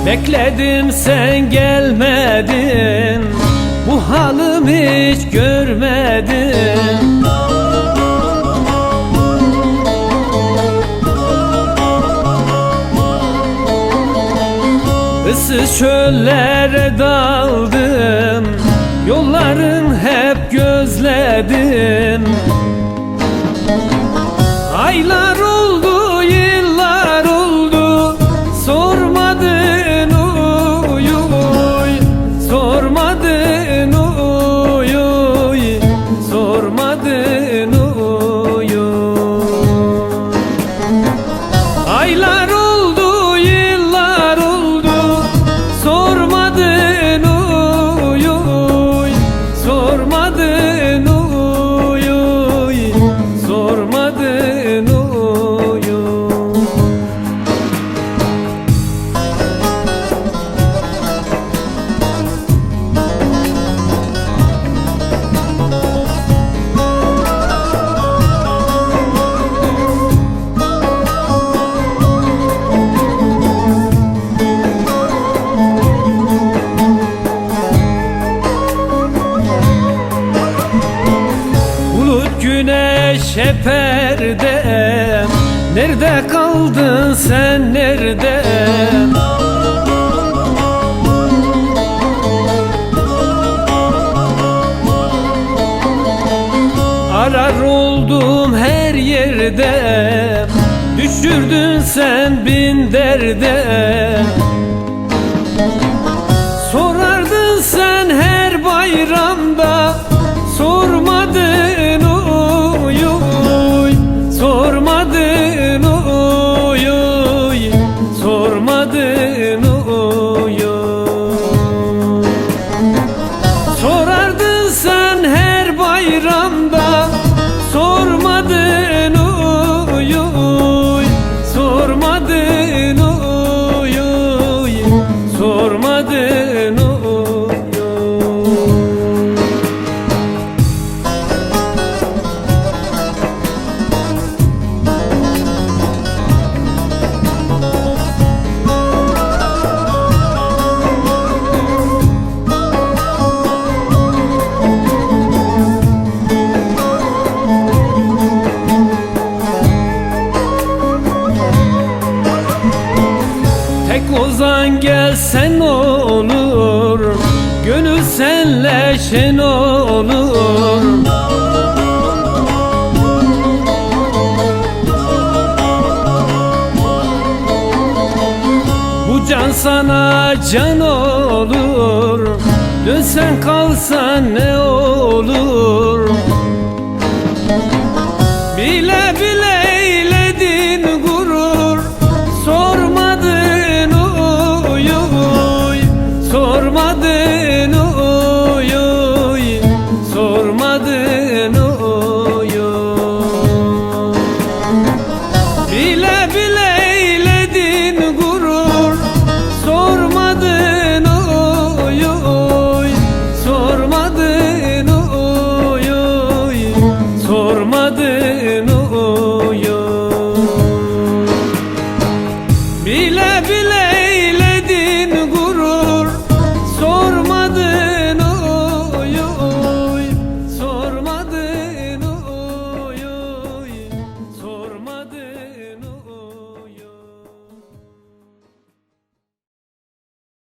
Bekledim sen gelmedin, bu halimi hiç görmedin. Issız çöllere daldım, yolların hep gözledim. Aylar oldu, yıllar oldu, sormadın uy uy, sormadın uy uy, sormadın uy uy. Aylar oldu, yıllar oldu, sormadın uy uy, sormadın uy uy, sormadın uy uy. Güneş hep perde, nerede kaldın sen, nerede? Arar oldum her yerde, düşürdün sen bin derde. Sorardın sen her bayramda, sormadın uy uy, sormadın uy uy, sormadın uy uy. Sorardın sen her bayramda, sormadın uy uy, sormadın uy uy, sormadın uy uy. Tek ozan gelsen olur, gönül senle şen olur. Bu can sana can olur, dönsen kalsan ne olur? Bile bile eyledin gurur, sormadın uy uy, sormadın uy uy, sormadın uy uy. Bile bile eyledin gurur, sormadın uy uy, sormadın uy uy, sormadın.